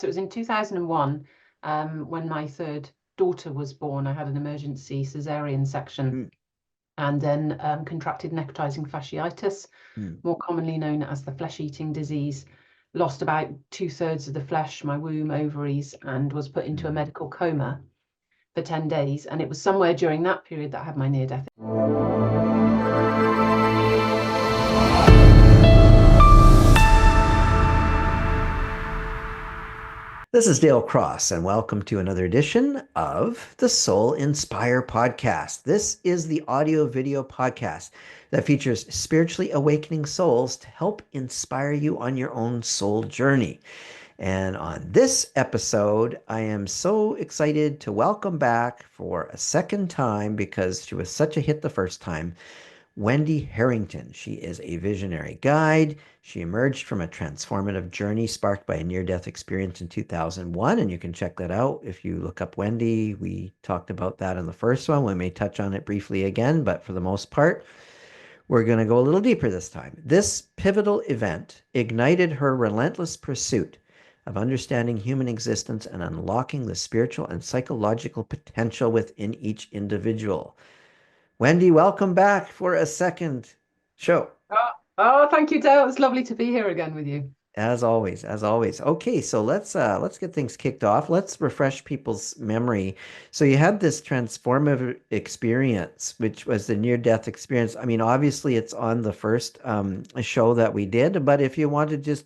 So it was in 2001 when my third daughter was born. I had an emergency cesarean section Mm, and then contracted necrotizing fasciitis, mm. more commonly known as the flesh-eating disease. Lost about 2/3 of the flesh, my womb, ovaries, and was put into a medical coma for 10 days. And it was somewhere during that period that I had my near-death. This is Dale Cross, and welcome to another edition of the Soul Inspire podcast. This is the audio video podcast that features spiritually awakening souls to help inspire you on your own soul journey. And on this episode, I am so excited to welcome back for a second time because she was such a hit the first time. Wendy Harrington. She is a visionary guide. She emerged from a transformative journey sparked by a near-death experience in 2001, and you can check that out if you look up Wendy. We talked about that in the first one. We may touch on it briefly again, but for the most part, we're going to go a little deeper this time. This pivotal event ignited her relentless pursuit of understanding human existence and unlocking the spiritual and psychological potential within each individual. Wendy, welcome back for a second show. Thank you, Dale. It's lovely to be here again with you. As always, as always. Okay, so let's get things kicked off. Let's refresh people's memory. So you had this transformative experience, which was the near-death experience. I mean, obviously it's on the first show that we did, but if you want to just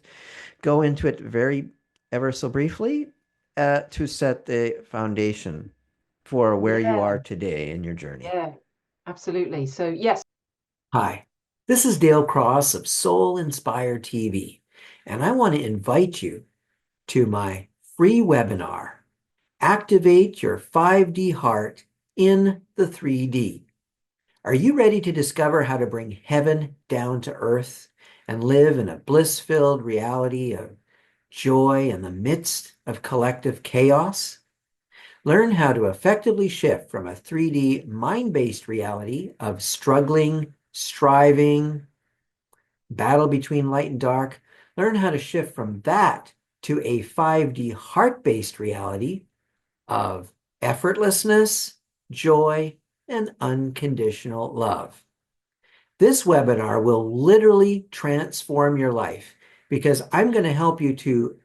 go into it very ever so briefly, to set the foundation for where you are Yeah, today in your journey. yeah, absolutely. So yes. Hi, this is Dale Cross of Soul Inspire TV, and I want to invite you to my free webinar, Activate Your 5D Heart in the 3D. Are you ready to discover how to bring heaven down to earth and live in a bliss-filled reality of joy in the midst of collective chaos? Learn how to effectively shift from a 3D mind-based reality of struggling, striving, battle between light and dark. Learn how to shift from that to a 5D heart-based reality of effortlessness, joy, and unconditional love. This webinar will literally transform your life because I'm going to help you to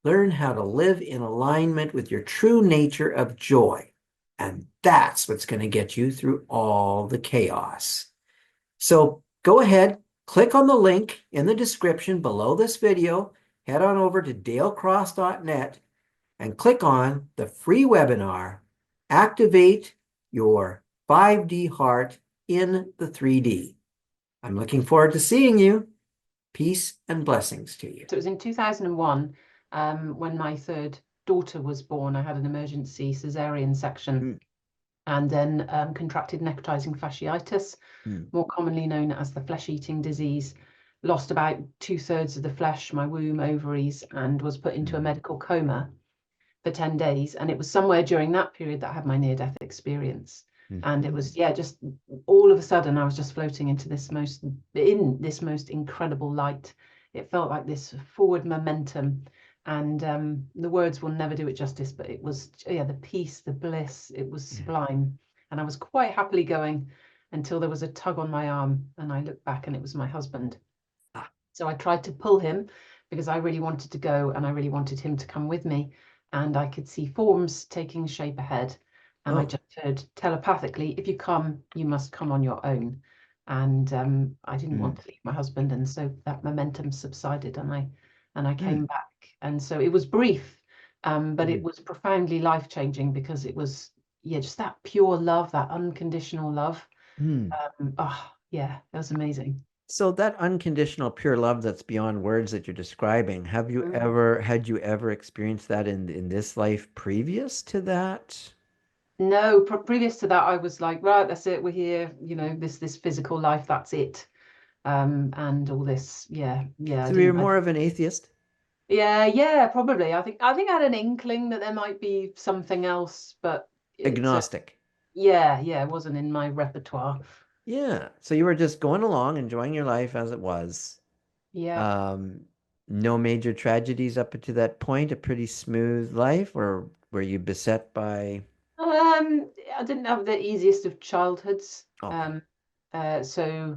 learn how to live in alignment with your true nature of joy. And that's what's going to get you through all the chaos. So go ahead, click on the link in the description below this video, head on over to dalecross.net and click on the free webinar, Activate Your 5D Heart in the 3D. I'm looking forward to seeing you. Peace and blessings to you. So it was in 2001 when my third daughter was born. I had an emergency cesarean section and then contracted necrotizing fasciitis, more commonly known as the flesh-eating disease. Lost about 2/3 of the flesh, my womb, ovaries, and was put into a medical coma for 10 days. And it was somewhere during that period that I had my near-death experience. And it was, yeah, just all of a sudden I was just floating into this most incredible light. It felt like this forward momentum, and the words will never do it justice, but it was, yeah, the peace, the bliss, it was sublime. And I was quite happily going until there was a tug on my arm, and I looked back and it was my husband. So I tried to pull him because I really wanted to go and I really wanted him to come with me. And I could see forms taking shape ahead. And I just heard telepathically, if you come, you must come on your own. And I didn't want to leave my husband. And so that momentum subsided and I came back. And so it was brief, but it was profoundly life-changing because it was, yeah, just that pure love, that unconditional love. Yeah, it was amazing. So that unconditional pure love that's beyond words that you're describing, had you ever experienced that in this life previous to that? No, previous to that, I was like, right, that's it. We're here. This physical life, that's it. And all this, yeah, yeah. So you're more of an atheist? Yeah, probably. I think I had an inkling that there might be something else, but Agnostic. yeah, it wasn't in my repertoire. Yeah. So you were just going along, enjoying your life as it was. Yeah. Um, no major tragedies up to that point, a pretty smooth life, or were you beset by? I didn't have the easiest of childhoods. Okay. So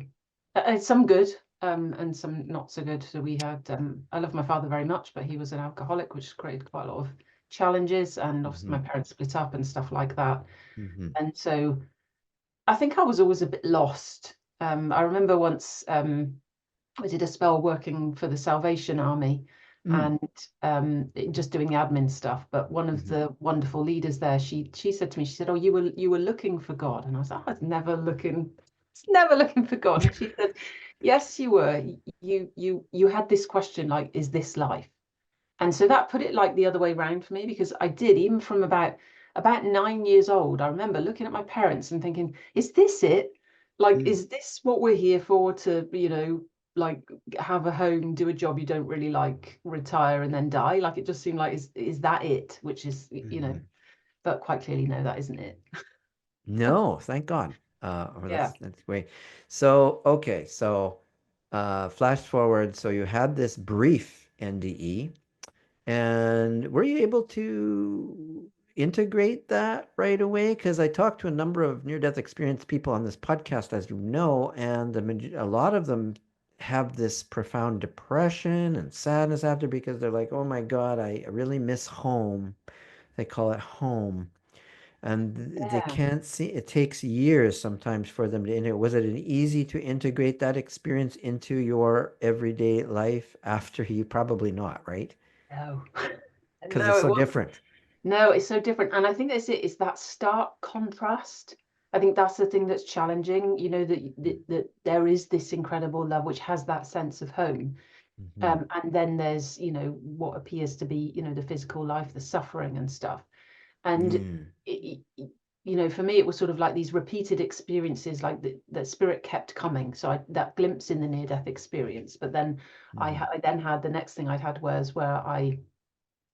some good, and some not so good. So we had, I love my father very much, but he was an alcoholic, which created quite a lot of challenges. And obviously my parents split up and stuff like that. Mm-hmm. And so I think I was always a bit lost. I remember once I did a spell working for the Salvation Army and just doing the admin stuff. But one of the wonderful leaders there, she said to me, she said, "Oh, you were looking for God," and I was like, "I was never looking for God." And she said, "Yes, you were. You had this question like, is this life?" And so that put it like the other way around for me, because I did, even from about 9 years old, I remember looking at my parents and thinking, is this it? Like, is this what we're here for? To, like have a home, do a job you don't really like, retire and then die? Like, it just seemed like, is that it? Which is, but quite clearly, no, that isn't it. No, thank God. Yeah. That's great. So, okay, so flash forward. So you had this brief NDE, and were you able to integrate that right away? Because I talked to a number of near-death experience people on this podcast, as you know, and a lot of them have this profound depression and sadness after, because they're like, oh my God, I really miss home. They call it home. And they Yeah. can't see, it takes years sometimes for them to integrate. Was it an easy to integrate that experience into your everyday life after? You probably not, right? No. Because No, it's it so was. different. No, it's so different. And I think that's it, is that stark contrast. I think that's the thing that's challenging, that there is this incredible love which has that sense of home. Mm-hmm. And then there's, what appears to be, the physical life, the suffering and stuff. And, Mm, for me, it was sort of like these repeated experiences, like the spirit kept coming. So that glimpse in the near-death experience. But then mm, I then had the next thing I'd had was where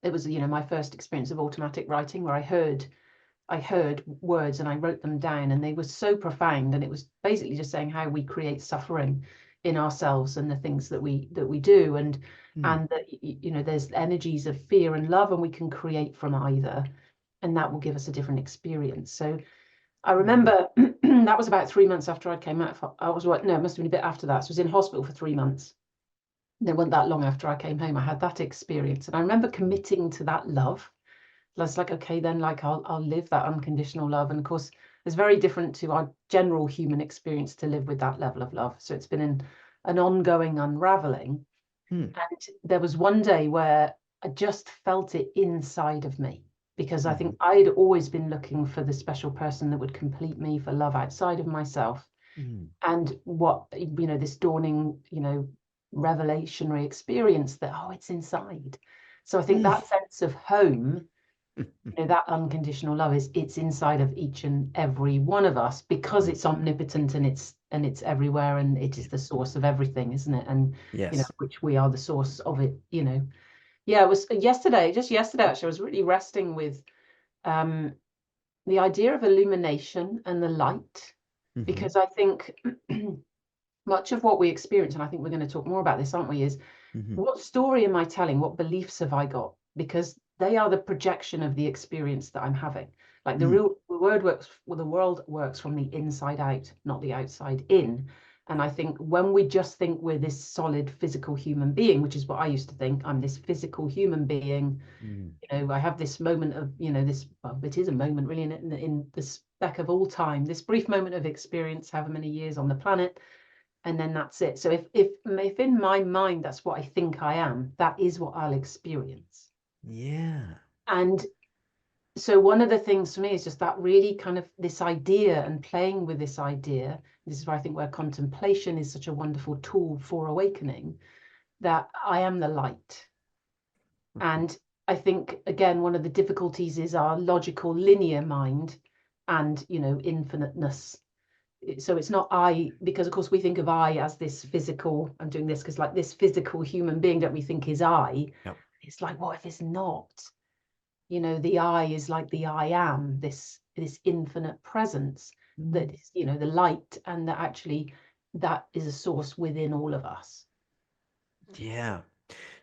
it was, my first experience of automatic writing, where I heard words and I wrote them down, and they were so profound. And it was basically just saying how we create suffering in ourselves and the things that we do, mm, and that, there's energies of fear and love, and we can create from either, and that will give us a different experience. So I mm, remember that was about 3 months after I came out. I was what? No, it must have been a bit after that. So I was in hospital for 3 months. It wasn't that long after I came home. I had that experience, and I remember committing to that love. I was like, okay, then, like, I'll live that unconditional love. And of course, it's very different to our general human experience to live with that level of love. So it's been an ongoing unraveling. mm, And there was one day where I just felt it inside of me, because I mm, think I'd always been looking for the special person that would complete me, for love outside of myself. mm, And what, this dawning, revelationary experience that, oh, it's inside. So I think mm, that sense of home, that unconditional love, it's inside of each and every one of us, because mm. it's omnipotent, and it's everywhere, and it is Yeah. the source of everything, isn't it? And Yes. which we are the source of it. Yeah, it was just yesterday actually, I was really resting with um the idea of illumination and the light, Mm-hmm. because I think much of what we experience, and I think we're going to talk more about this, aren't we, is Mm-hmm. what story am I telling? What beliefs have I got? Because they are the projection of the experience that I'm having. Like, Mm, the world works from the inside out, not the outside in. And I think when we just think we're this solid physical human being, which is what I used to think, I'm this physical human being, mm, I have this moment of, this, well, it is a moment really, in the speck of all time, this brief moment of experience, however many years on the planet, and then that's it. So if in my mind that's what I think I am, that is what I'll experience. yeah. And so one of the things for me is just that, really kind of this idea, and playing with this idea. This is where I think where contemplation is such a wonderful tool for awakening, that I am the light. And I think, again, one of the difficulties is our logical linear mind and, infiniteness. So it's not I, because of course we think of I as this physical, I'm doing this because, like, this physical human being that we think is I. Yep. It's like, what if it's not? The I is like the I am, this infinite presence that Mm, is, the light, and that actually that is a source within all of us. yeah.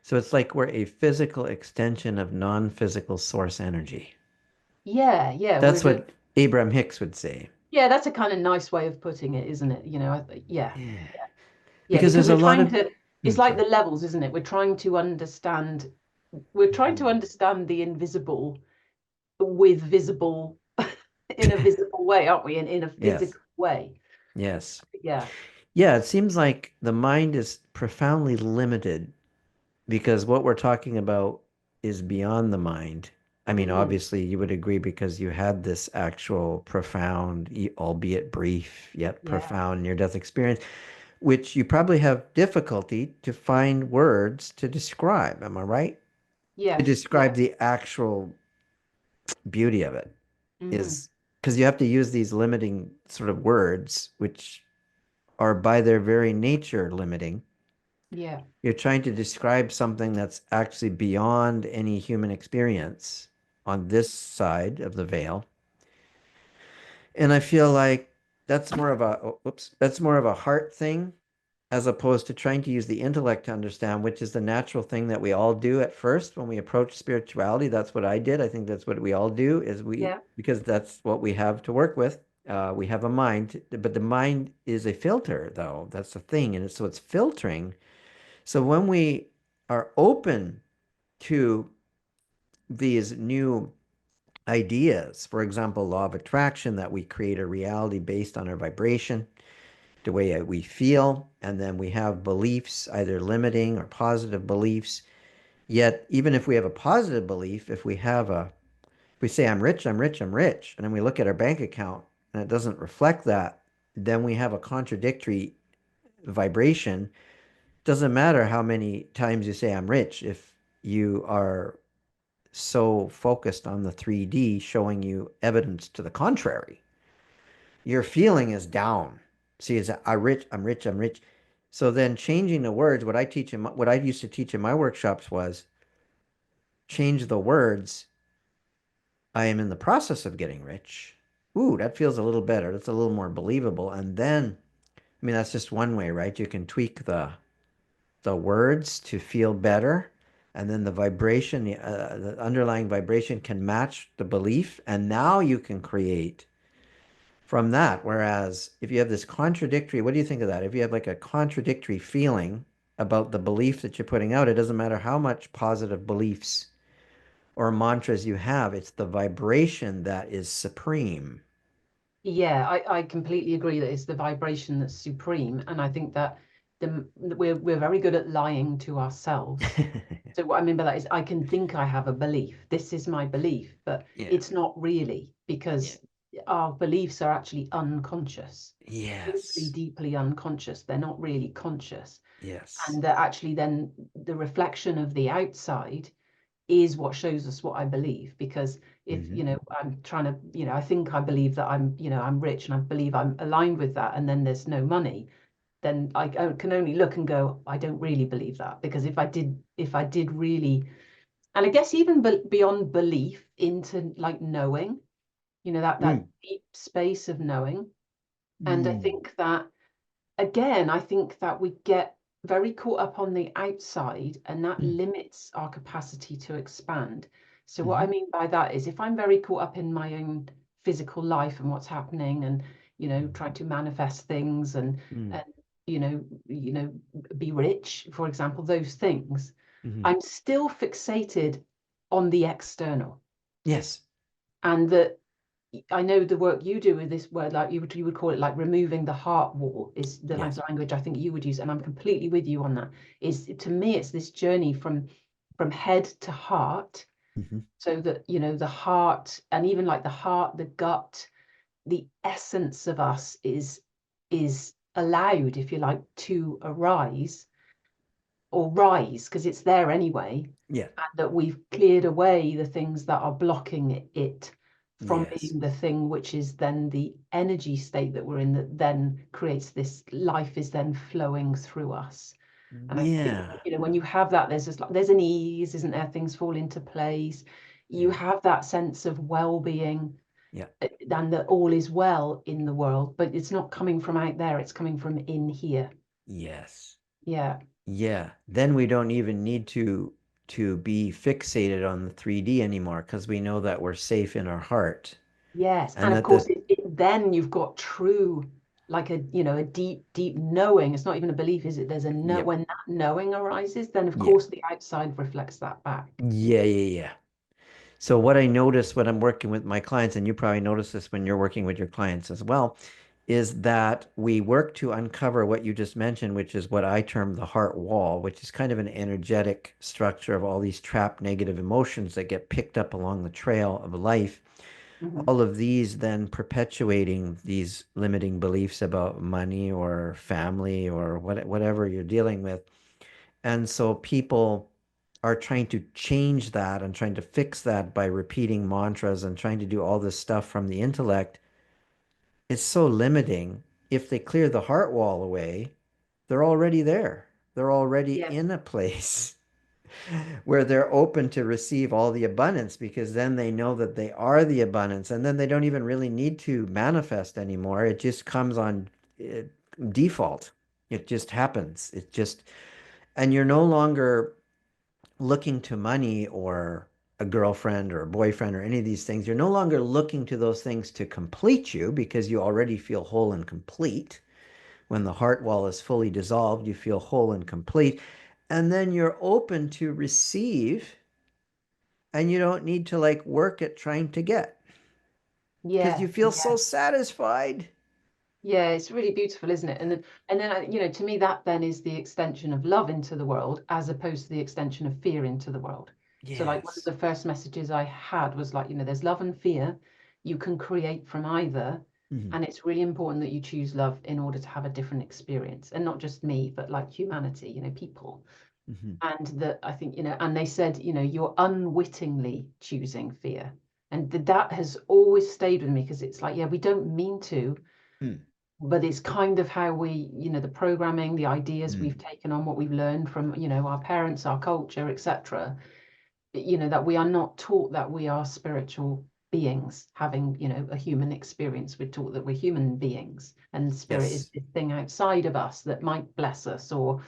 So it's like we're a physical extension of non-physical source energy. Yeah, yeah, That's what Abraham Hicks would say. yeah, that's a kind of nice way of putting it, isn't it? Yeah, Yeah. yeah, Because because there's a we're lot trying of, to, it's like sorry. the levels, isn't it? We're trying to Mhm. understand the invisible with visible in a visible way, aren't we? In a Yes. physical way. Yes. Yeah. Yeah, it seems like the mind is profoundly limited because what we're talking about is beyond the mind. I mean, Hmm. obviously, you would agree because you had this actual profound, albeit brief, yet Yeah. profound near-death experience, which you probably have difficulty to find words to describe. Am I right? To Yes. describe Yeah. the actual beauty of it Hmm. is because you have to use these limiting sort of words, which are by their very nature limiting. Yeah. You're trying to describe something that's actually beyond any human experience on this side of the veil. And I feel like that's more of that's more of a heart thing as opposed to trying to use the intellect to understand, which is the natural thing that we all do at first when we approach spirituality. That's what I did. I think that's what we all do is Yeah. because that's what we have to work with. We have a mind, but the mind is a filter, though. That's the thing. And so it's filtering. So when we are open to these new ideas, for example, law of attraction, that we create a reality based on our vibration, the way we feel, and then we have beliefs, either limiting or positive beliefs. Yet, even if we have a positive belief, if we say, I'm rich, I'm rich, I'm rich, and then we look at our bank account and it doesn't reflect that, then we have a contradictory vibration. Doesn't matter how many times you say, I'm rich, if you are so focused on the 3D showing you evidence to the contrary. Your feeling is down. See, it's I'm rich, I'm rich, I'm rich. So then changing the words, what I used to teach in my workshops was change the words. I am in the process of getting rich. Ooh, that feels a little better. That's a little more believable. And then, I mean, that's just one way, right? You can tweak the words to feel better, and then the underlying vibration can match the belief, and now you can create from that. Whereas if you have this contradictory, what do you think of that? If you have like a contradictory feeling about the belief that you're putting out, it doesn't matter how much positive beliefs or mantras you have, it's the vibration that is supreme. Yeah, I completely agree that it's the vibration that's supreme, and I think that we're very good at lying to ourselves. So what I mean by that is I can think I have a belief. This is my belief, but Yeah. it's not really Yeah. because our beliefs are actually unconscious, deeply, Yes. deeply unconscious. They're not really conscious, Yes. and that actually then the reflection of the outside is what shows us what I believe. Because if, Hmm. I'm trying to, I think I believe that I'm rich and I believe I'm aligned with that, and then there's no money, then I can only look and go, I don't really believe that. Because if I did really, and I guess even beyond belief into like knowing, that Mm. deep space of knowing. And I Mm. think that again, I think that we get very caught up on the outside, and that Mm. limits our capacity to expand. So what I Hmm. mean by that is if I'm very caught up in my own physical life and what's happening, and trying to manifest things, Mm. and be rich, for example, those things, Hmm. I'm still fixated on the external. Yes. And that I know the work you do with this word, like you would call it like removing the heart wall, is the Yes. language I think you would use, and I'm completely with you on that. Is to me, it's this journey from head to heart, Hmm. so that the heart, and even like the heart, the gut, the essence of us is allowed, if you like, to arise or rise, because it's there anyway, Yeah. and that we've cleared away the things that are blocking it from Yes. being the thing, which is then the energy state that we're in, that then creates this life is then flowing through us. And I think, Yeah. when you have that, there's just like there's an ease, isn't there? Things fall into place. You Yeah. have that sense of well-being, Yeah. and that all is well in the world, but it's not coming from out there, it's coming from in here. Yes. Yeah. Yeah, then we don't even need to be fixated on the 3D anymore because we know that we're safe in our heart. Yes, And and of that course, the then you've got true, like a deep, deep knowing. It's not even a belief, is it? There's a know Yep. when that knowing arises, then of Yeah. course the outside reflects that back. Yeah, yeah, yeah. So what I notice when I'm working with my clients, and you probably notice this when you're working with your clients as well, is that we work to uncover what you just mentioned, which is what I term the heart wall, which is kind of an energetic structure of all these trapped negative emotions that get picked up along the trail of life. Mhm. All of these then perpetuating these limiting beliefs about money or family or whatever you're dealing with. And so people are trying to change that and trying to fix that by repeating mantras and trying to do all this stuff from the intellect. It's so limiting. If they clear the heart wall away, they're already there. They're already Yeah. in a place where they're open to receive all the abundance because then they know that they are the abundance and then they don't even really need to manifest anymore. It just comes on uh, default. It just happens. It just, and you're no longer looking to money or a girlfriend or a boyfriend or any of these things. You're no longer looking to those things to complete you because you already feel whole and complete. When the heart wall is fully dissolved, you feel whole and complete. And then you're open to receive and you don't need to like work at trying to get because you Yeah. feel so satisfied. Yeah, it's really beautiful, isn't it? And then to me, that then is the extension of love into the world, as opposed to the extension of fear into the world. So, like one of Yes. the first messages I had was like, there's love and fear. You can create from either, Mm-hmm. and it's really important that you choose love in order to have a different experience, and not just me, but like humanity, people. Mm-hmm. And that I think, and they said, you're unwittingly choosing fear, and that has always stayed with me because it's like, yeah, we don't mean to, but it's kind of how we, the programming, the ideas we've Mm-hmm. taken on, what we've learned from, our parents, our culture, etc. That we are not taught that we are spiritual beings having, a human experience. We're taught that we're human beings, and spirit is Yes. this thing outside of us that might bless us, or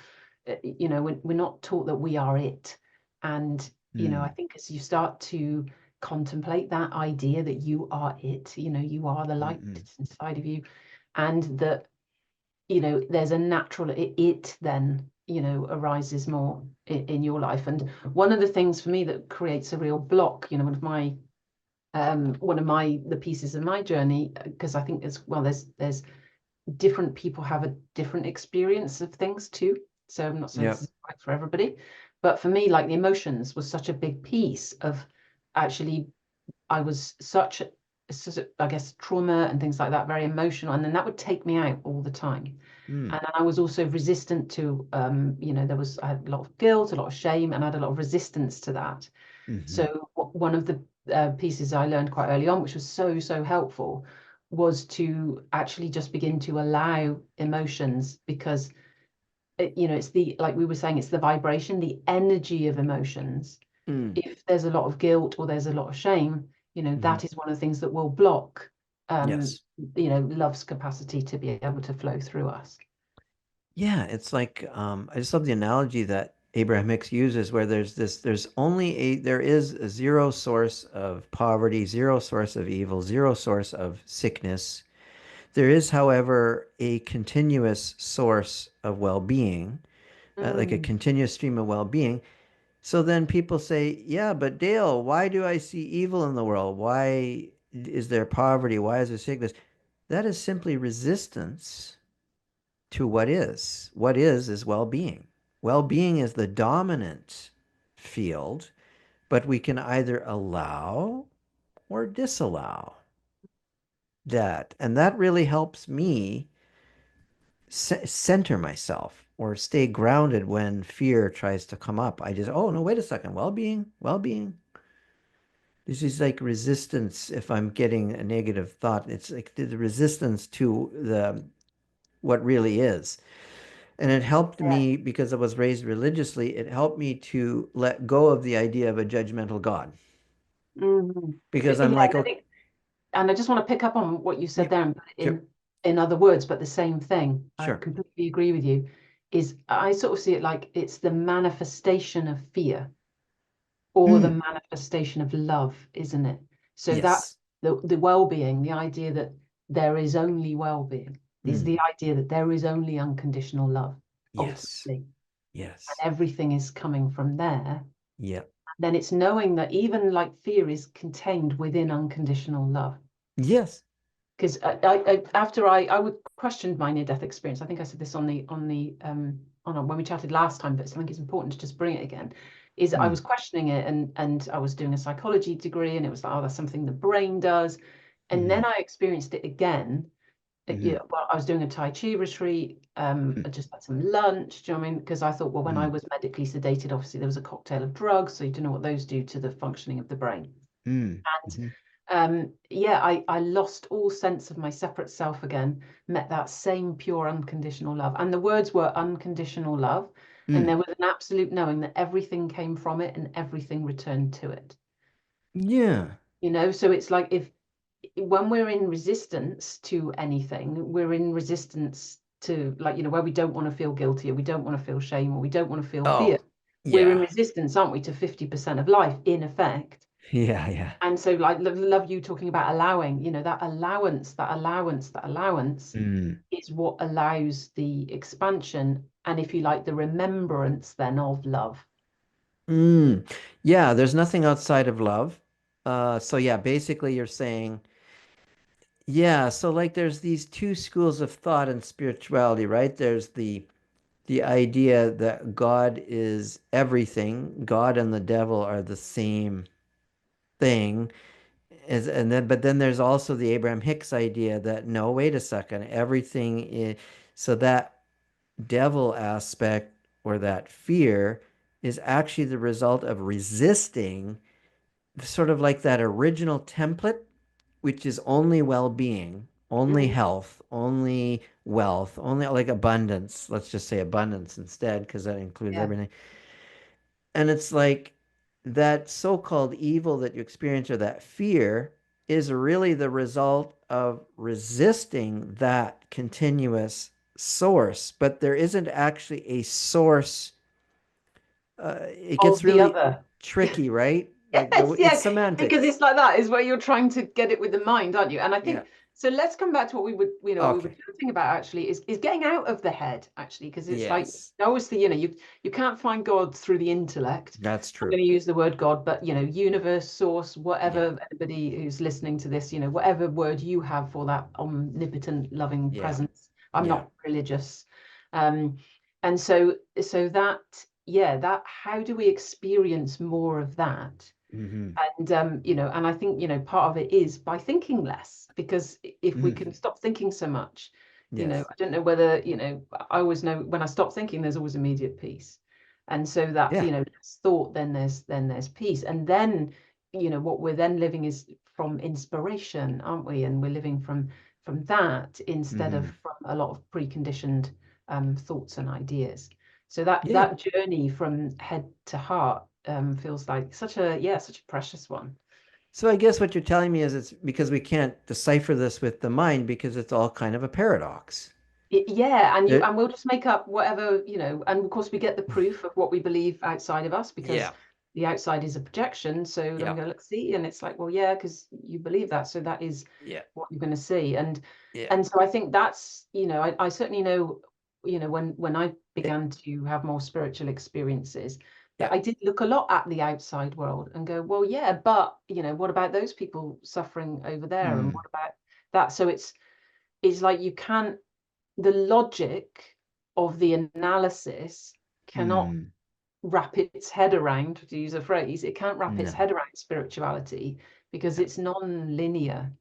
we're not taught that we are it. And I Mm. think as you start to contemplate that idea that you are it, you are the light Mm-mm. that's inside of you, and that there's a natural it then arises more in your life. And one of the things for me that creates a real block, one of my the pieces of my journey, because I think as well there's different people have a different experience of things too, so I'm not saying this Yep. is right for everybody, but for me, like, the emotions was such a big piece of, actually, I was I guess, trauma and things like that, very emotional, and then that would take me out all the time. Mm. And I was also resistant to, I had a lot of guilt, a lot of shame, and I had a lot of resistance to that. Mm-hmm. So one of the pieces I learned quite early on, which was so, so helpful, was to actually just begin to allow emotions, because it's like we were saying, it's the vibration, the energy of emotions. Mm. If there's a lot of guilt or there's a lot of shame, Mm-hmm. that is one of the things that will block, um, Yes. love's capacity to be able to flow through us. Yeah, it's like I just love the analogy that Abraham Hicks uses where there is a zero source of poverty, zero source of evil, zero source of sickness. There is, however, a continuous source of well-being, like a Mm, continuous stream of well-being. So then people say, yeah, but Dale, why do I see evil in the world? Why is there poverty? Why is there sickness? That is simply resistance to what is. What is well-being. Well-being is the dominant field, but we can either allow or disallow that. And that really helps me center myself or stay grounded when fear tries to come up. I just, oh no, wait a second. Well-being, well-being. This is like resistance. If I'm getting a negative thought, it's like the resistance to the what really is. And it helped yeah. me because I was raised religiously. It helped me to let go of the idea of a judgmental God Mhm. because Yeah, I'm like, and I okay, think, and I just want to pick up on what you said yep, there and put it sure, in other words, but the same thing. I sure. completely agree with you. is I sort of see it like it's the manifestation of fear or the Mm, manifestation of love, isn't it? So that yes. the well-being, the idea that there is only well-being, is Mm, the idea that there is only unconditional love, yes. ultimately, and Yes. everything is coming from there. Yep. Then it's knowing that even like fear is contained within unconditional love. Yes. Because after I would questioned my near-death experience. I think I said this on when we chatted last time, but I think it's important to just bring it again. Is I Mm, was questioning it, and I was doing a psychology degree, and it was like, oh, that's something the brain does. And mm-hmm, then I experienced it again. mm-hmm, Yeah, well, I was doing a Tai Chi retreat. mm, I just had some lunch. Do you know what I mean? Because I thought, well, when I mm, was medically sedated, obviously there was a cocktail of drugs, so you don't know what those do to the functioning of the brain. mm, And mm-hmm, yeah, I lost all sense of my separate self again, met that same pure unconditional love. And the words were unconditional love. And mm. there was an absolute knowing that everything came from it and everything returned to it. Yeah. So it's like if when we're in resistance to anything, we're in resistance to, like, where we don't want to feel guilty, or we don't want to feel shame, or we don't want to feel fear. Oh, We're in yeah. resistance, aren't we, to 50% of life, in effect. Yeah, yeah. And so, like, love you talking about allowing, that allowance Mm. is what allows the expansion, and, if you like, the remembrance then of love. Mm. Yeah, there's nothing outside of love. So yeah, basically you're saying, yeah, so like there's these two schools of thought and spirituality, right? There's the idea that God is everything. God and the devil are the same thing. But then there's also the Abraham Hicks idea that no, wait a second, everything is, so that devil aspect or that fear is actually the result of resisting sort of like that original template, which is only well-being, only Mhm. health, only wealth, only like abundance. Let's just say abundance instead, because that includes Yeah. everything. And it's like that so-called evil that you experience or that fear is really the result of resisting that continuous source. But there isn't actually a source. It gets Of the really other. tricky, right? Like Yes, it's yeah, because semantics. it's like that is where you're trying to get it with the mind, aren't you? And I Yeah. think so. Let's come back to what we were Okay. chatting about, actually, is getting out of the head, actually, because it's like, Yes, obviously, you can't find God through the intellect. that's I'm true. going to use the word God, but universe, source, Yeah. whatever, anybody who's listening to this, whatever word you have for that omnipotent, loving Yeah. presence. I'm Yeah. not religious, um, and so that, yeah, that, how do we experience more of that? Hmm. And I think, part of it is by thinking less, because if we Mm. can stop thinking so much, Yes. I don't know whether, I always know when I stop thinking, there's always immediate peace. And so that, Yeah. less thought, then there's peace. And then, what we're then living is from inspiration, aren't we? And we're living from that, instead of Hmm. from a lot of preconditioned thoughts and ideas. So that Yeah. that journey from head to heart feels like such a precious one. So I guess what you're telling me is it's because we can't decipher this with the mind because it's all kind of a paradox. Yeah, and There, we'll just make up whatever, and of course we get the proof of what we believe outside of us, because yeah. the outside is a projection. So then we Yeah. go, let's see, and it's like, well, yeah, because you believe that, so that is Yeah. what you're going to see. and Yeah. and so I think that's, I certainly know, when I Eh, began to have more spiritual experiences, that yeah. I did look a lot at the outside world and go, well, yeah, but what about those people suffering over there, and Mm. what about that? So it's like, you can't, the logic of the analysis cannot Mm. wrap its head around, to use a phrase, it can't wrap its No. head around spirituality, because Yeah. it's non-linear,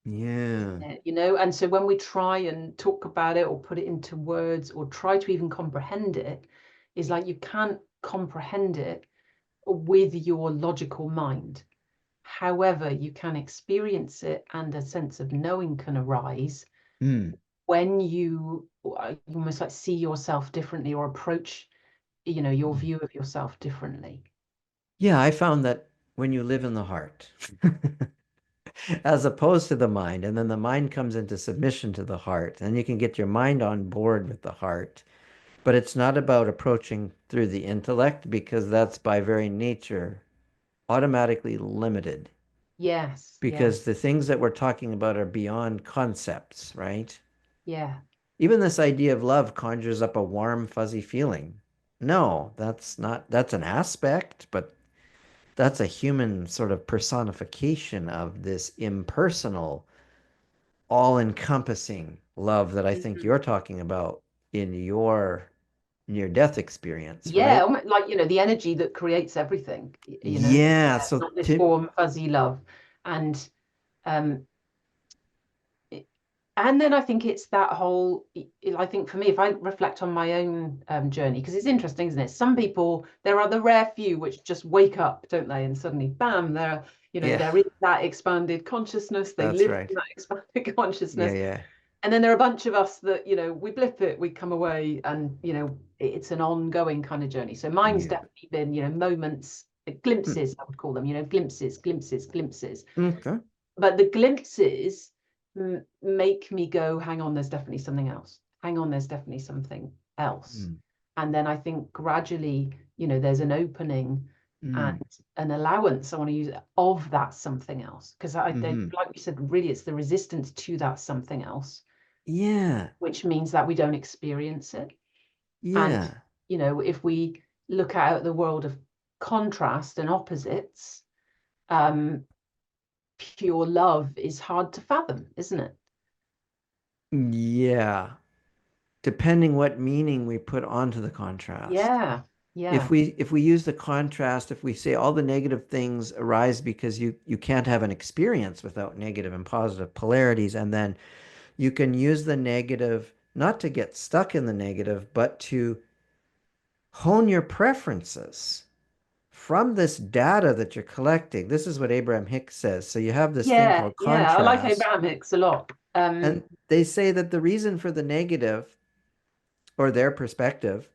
Yeah. and so when we try and talk about it, or put it into words, or try to even comprehend it, is like, you can't comprehend it with your logical mind. However, you can experience it, and a sense of knowing can arise Mm. when you almost like see yourself differently, or approach, your Mm. view of yourself differently. Yeah, I found that when you live in the heart, as opposed to the mind, and then the mind comes into submission to the heart, and you can get your mind on board with the heart. But it's not about approaching through the intellect because that's by very nature automatically limited. Yes, Because yes, the things that we're talking about are beyond concepts, right? yeah. Even this idea of love conjures up a warm, fuzzy feeling. No, that's not, that's an aspect, but that's a human sort of personification of this impersonal, all-encompassing love that I think Mhm. you're talking about in your near-death experience, Yeah, right? like, the energy that creates everything, Yeah, it's so not this Tim, warm, fuzzy love. And um, and then I think it's that whole, I think for me, if I reflect on my own journey, because it's interesting, isn't it? Some people, there are the rare few which just wake up, don't they? And suddenly, bam, yeah, they're in that expanded consciousness. They that's live right. in that expanded Yeah, consciousness. yeah. And then there are a bunch of us that, we blip it, we come away, and, it's an ongoing kind of journey. So mine's Yeah. definitely been, moments, glimpses, I would call them, glimpses, glimpses, glimpses. Okay. But the glimpses make me go, hang on, there's definitely something else. Hang on, there's definitely something else. Mm. And then I think gradually, there's an opening and Mm. an allowance, I want to use it, of that something else. Because Mm-hmm. like we said, really, it's the resistance to that something else, Yeah. which means that we don't experience it. And, Yeah. if we look out at the world of contrast and opposites, um, pure love is hard to fathom, isn't it? Yeah. Depending what meaning we put onto the contrast. Yeah, If yeah, we use the contrast, if we say all the negative things arise because you can't have an experience without negative and positive polarities, and then you can use the negative not to get stuck in the negative, but to hone your preferences from this data that you're collecting. This is what Abraham Hicks says. So you have this thing yeah, called yeah. I like contrast, Abraham Hicks a lot. and they say that the reason for the negative or their perspective,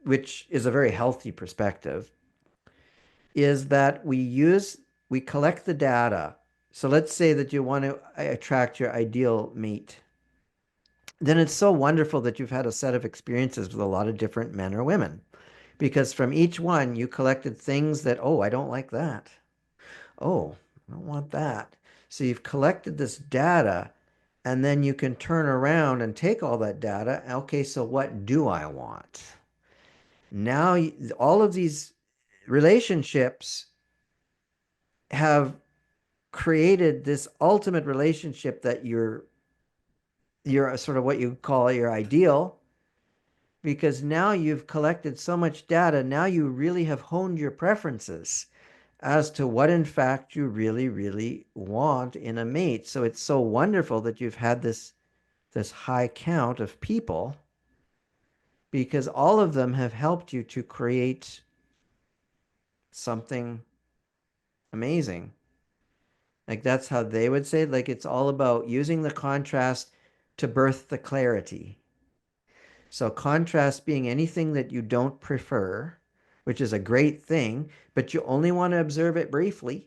which is a very healthy perspective, is that we collect the data. So let's say that you want to attract your ideal mate. Then it's so wonderful that you've had a set of experiences with a lot of different men or women. Because from each one, you collected things that, oh, I don't like that. Oh, I don't want that. So you've collected this data, and then you can turn around and take all that data. Okay, so what do I want? Now, all of these relationships have created this ultimate relationship that you're sort of what you call your ideal, because now you've collected so much data. Now you really have honed your preferences as to what in fact you really, really want in a mate. So it's so wonderful that you've had this high count of people, because all of them have helped you to create something amazing. Like that's how they would say it. Like it's all about using the contrast to birth the clarity. So contrast being anything that you don't prefer, which is a great thing, but you only want to observe it briefly.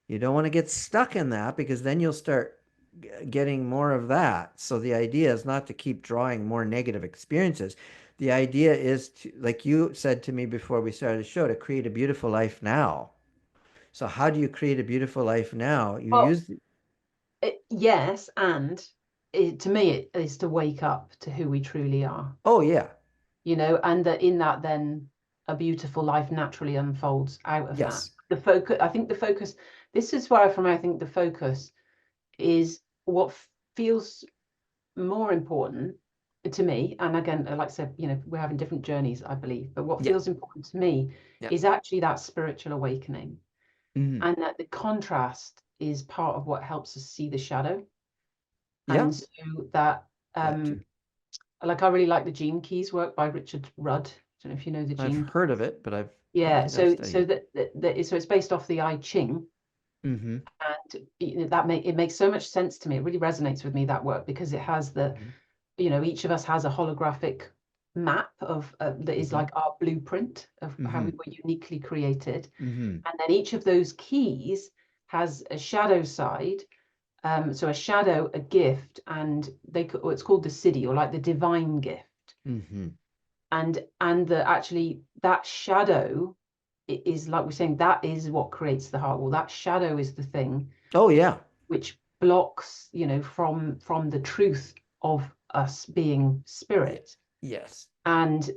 You don't want to get stuck in that because then you'll start getting more of that. So the idea is not to keep drawing more negative experiences. The idea is to, like you said to me before we started the show, to create a beautiful life now. So how do you create a beautiful life now? You well, use yes, and to me, it is to wake up to who we truly are, oh yeah. and that in that, then a beautiful life naturally unfolds out of that. Yes. The focus, I think, the focus. This is where, for me, I think the focus is what feels more important to me. And again, like I said, we're having different journeys, I believe, but what Yeah. feels important to me Yeah. is actually that spiritual awakening, Mm-hmm. and that the contrast is part of what helps us see the shadow. Yeah. And so that, That too. like, I really like the Gene Keys work by Richard Rudd. I don't know if you know the I've Gene heard Keys. of it, but I don't Yeah, think I've so studied so it. so it's based off the I Ching, Mm-hmm. and it makes so much sense to me. It really resonates with me, that work, because it has Mm-hmm. each of us has a holographic map of that is Mm-hmm. like our blueprint of how Mm-hmm. we were uniquely created, Mm-hmm. and then each of those keys has a shadow side. So a shadow, a gift, and it's called the siddhi, or like the divine gift. Mm-hmm. and that actually that shadow is, like we're saying, that is what creates the heart wall. That shadow is the thing. Oh yeah. Which blocks, from the truth of us being spirit. Yes. And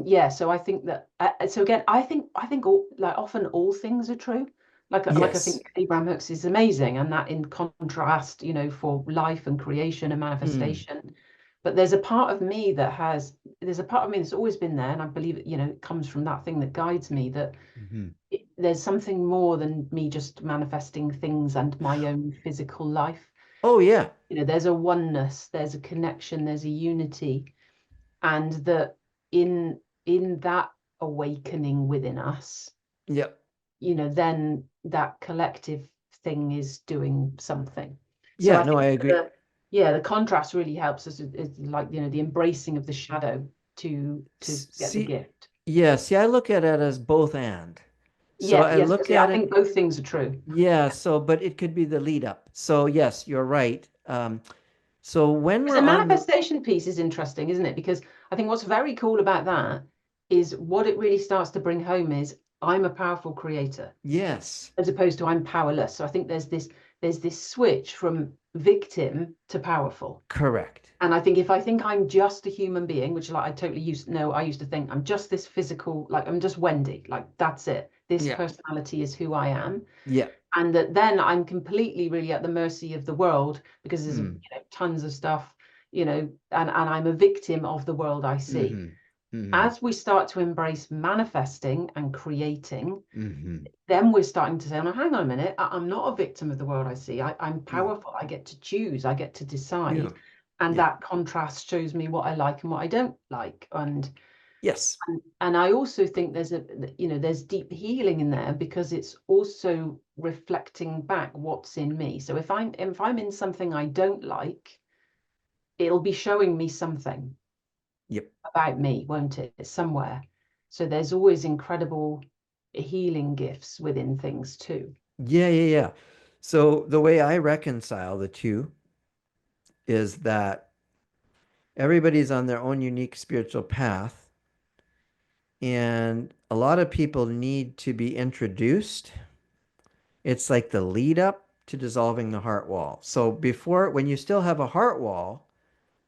yeah, so I think that so again, I think all, like, often all things are true. Like I think Abraham Hicks is amazing, and that in contrast, for life and creation and manifestation. But there's a part of me that's always been there, and I believe it comes from that thing that guides me, that there's something more than me just manifesting things and my own physical life. Oh yeah. There's a oneness, there's a connection, there's a unity, and that in that awakening within us, Yep. then that collective thing is doing something. Yeah, So no, I agree. The contrast really helps us. It's like, the embracing of the shadow to get the gift. Yeah, see, I look at it as both and. So Yeah, I yes, look I at think it, both things are true. yeah, but it could be the lead up. So yes, you're right. So when The we're on the, manifestation piece is interesting, isn't it? Because I think what's very cool about that is what it really starts to bring home is I'm a powerful creator, yes, as opposed to I'm powerless. So I think there's this switch from victim to powerful. correct. And I think if I think I'm just a human being, which, like, I used to think I'm just this physical, like I'm just Wendy, like that's it. This Yeah. personality is who I am. Yeah. And that then I'm completely really at the mercy of the world, because there's tons of stuff, and I'm a victim of the world I see. As we start to embrace manifesting and creating, then we're starting to say, oh, hang on a minute, I'm not a victim of the world I see. I'm powerful. I get to choose. I get to decide. Yeah. And Yeah. that contrast shows me what I like and what I don't like. Yes. And I also think there's deep healing in there, because it's also reflecting back what's in me. So if I'm in something I don't like, it'll be showing me something Yep. about me, won't it? Somewhere. So there's always incredible healing gifts within things too. Yeah, yeah, yeah. So the way I reconcile the two is that everybody's on their own unique spiritual path, and a lot of people need to be introduced. It's like the lead up to dissolving the heart wall. So before, when you still have a heart wall,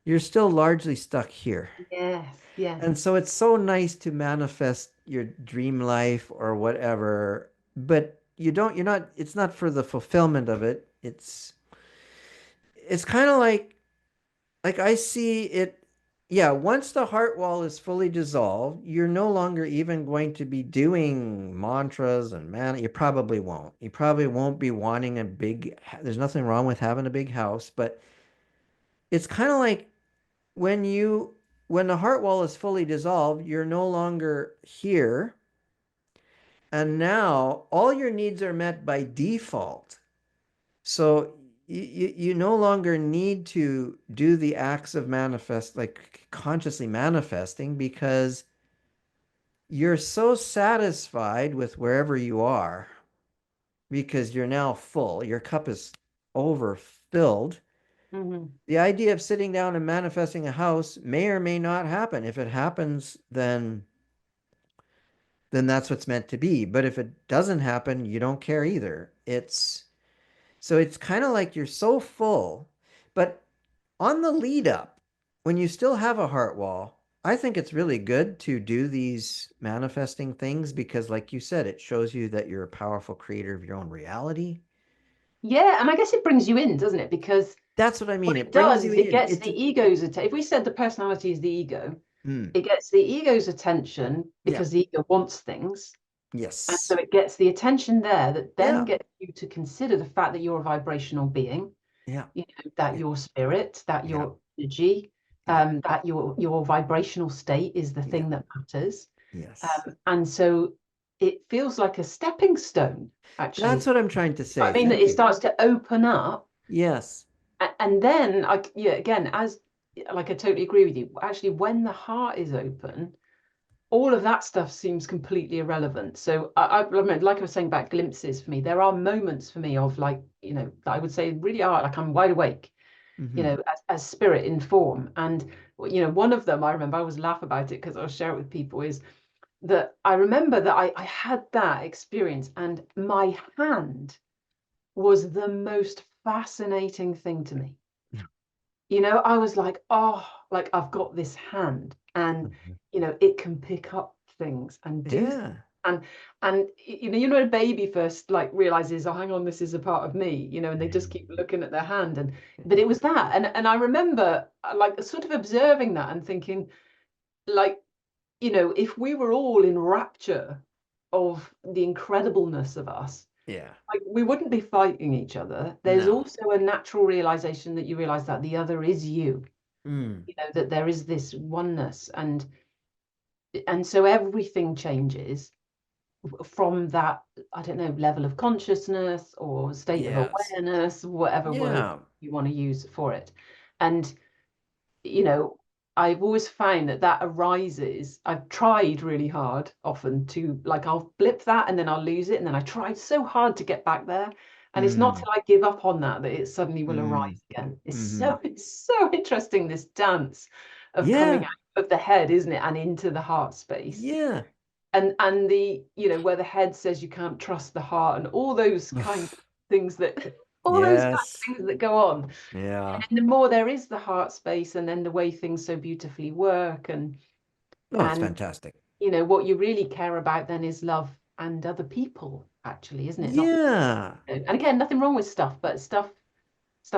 you're still largely stuck here. Yes, yes. And so it's so nice to manifest your dream life or whatever, but it's not for the fulfillment of it. It's kind of like I see it. Yeah, once the heart wall is fully dissolved, you're no longer even going to be doing mantras and you probably won't. You probably won't be wanting there's nothing wrong with having a big house, but it's kind of like when the heart wall is fully dissolved, you're no longer here. And now all your needs are met by default. So you no longer need to do the acts of like consciously manifesting, because you're so satisfied with wherever you are, because you're now full. Your cup is overfilled. The idea of sitting down and manifesting a house may or may not happen. If it happens, then that's what's meant to be. But if it doesn't happen, you don't care either. It's kind of like you're so full, but on the lead up, when you still have a heart wall, I think it's really good to do these manifesting things, because like you said, it shows you that you're a powerful creator of your own reality. Yeah, and I guess it brings you in, doesn't it? Because that's what I mean. what It brings does you is in. it gets the ego's attention. If we said the personality is the ego, it gets the ego's attention because the ego wants things. Yes. And so it gets the attention there that then Yeah. gets you to consider the fact that you're a vibrational being. Yeah. That your spirit, that your energy, that your vibrational state is the thing that matters. Yes. And so it feels like a stepping stone, actually. That's what I'm trying to say. I mean, it starts to open up. Yes. And then, again, as like I totally agree with you. Actually, when the heart is open, all of that stuff seems completely irrelevant. So I mean, like I was saying about glimpses, for me, there are moments for me of, like, that I would say really are like I'm wide awake. you know, as spirit in form. And, you know, one of them, I remember, I always laugh about it because I'll share it with people, is that I remember that I had that experience, and my hand was the most fascinating thing to me. You know, I was like, oh, like I've got this hand, and you know, it can pick up things and do things. And you know, a baby first like realizes, oh, hang on, this is a part of me, you know, and they just keep looking at their hand. And but it was that, and I remember like sort of observing that and thinking, like, you know, if we were all in rapture of the incredibleness of us, like we wouldn't be fighting each other. There's also a natural realization that you realize that the other is you, you know, that there is this oneness, and so everything changes from that, I don't know, level of consciousness or state of awareness, whatever word you want to use for it. And you know, I've always found that that arises. I've tried really hard often to, like, I'll blip that and then I'll lose it. And then I tried so hard to get back there. And it's not till I give up on that that it suddenly will arise again. It's so interesting, this dance of coming out of the head, isn't it? And into the heart space. And the, you know, where the head says you can't trust the heart and all those kinds of things that all those kind of things that go on. And the more there is the heart space, and then the way things so beautifully work, and it's fantastic. You know, what you really care about then is love and other people, actually, isn't it? And again, nothing wrong with stuff, but stuff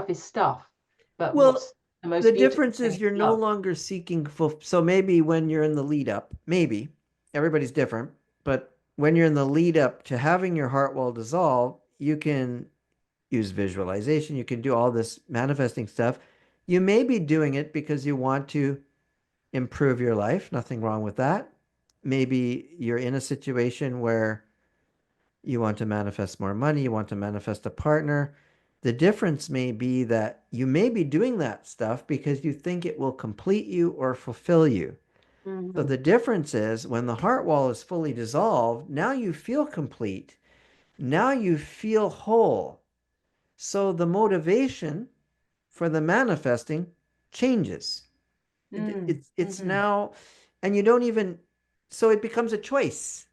is stuff. But what's the most beautiful difference is you're no longer seeking so maybe when you're in the lead up, maybe everybody's different, but when you're in the lead up to having your heart wall dissolve, you can use visualization, you can do all this manifesting stuff. You may be doing it because you want to improve your life. Nothing wrong with that. Maybe you're in a situation where you want to manifest more money, you want to manifest a partner. The difference may be that you may be doing that stuff because you think it will complete you or fulfill you. So the difference is when the heart wall is fully dissolved, now you feel complete. Now you feel whole. So the motivation for the manifesting changes. It's now, and you don't even, so it becomes a choice.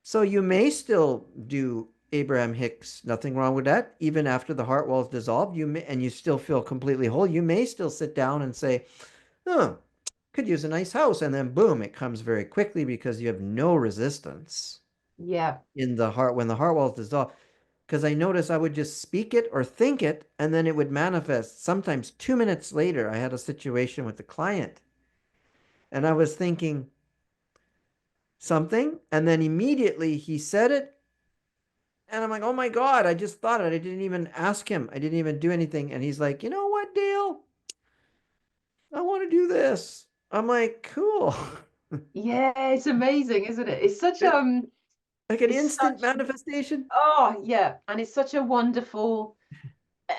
So you may still do Abraham Hicks, nothing wrong with that. Even after the heart wall is dissolved, and you still feel completely whole, you may still sit down and say, oh, could use a nice house. And then boom, it comes very quickly because you have no resistance. In the heart, when the heart wall is dissolved. Because I noticed I would just speak it or think it, and then it would manifest. Sometimes 2 minutes later, I had a situation with the client, and I was thinking something, and then immediately he said it, and I'm like, oh my God, I just thought it. I didn't even ask him. I didn't even do anything. And he's like, you know what, Dale? I want to do this. I'm like, cool. Yeah, it's amazing, isn't it? It's such like an instant manifestation. Oh yeah, and it's such a wonderful,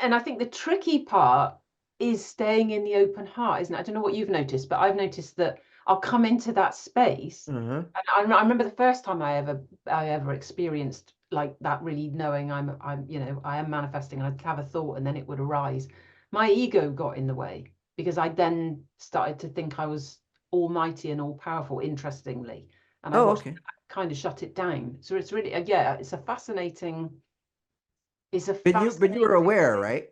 and I think the tricky part is staying in the open heart, isn't it? I don't know what you've noticed, but I've noticed that I'll come into that space, and I remember the first time I ever experienced like that, really knowing I'm you know, I am manifesting. I'd have a thought and then it would arise. My ego got in the way because I then started to think I was almighty and all powerful, interestingly, and I watched kind of shut it down. So it's really yeah, it's a fascinating. It's a but you were aware, right?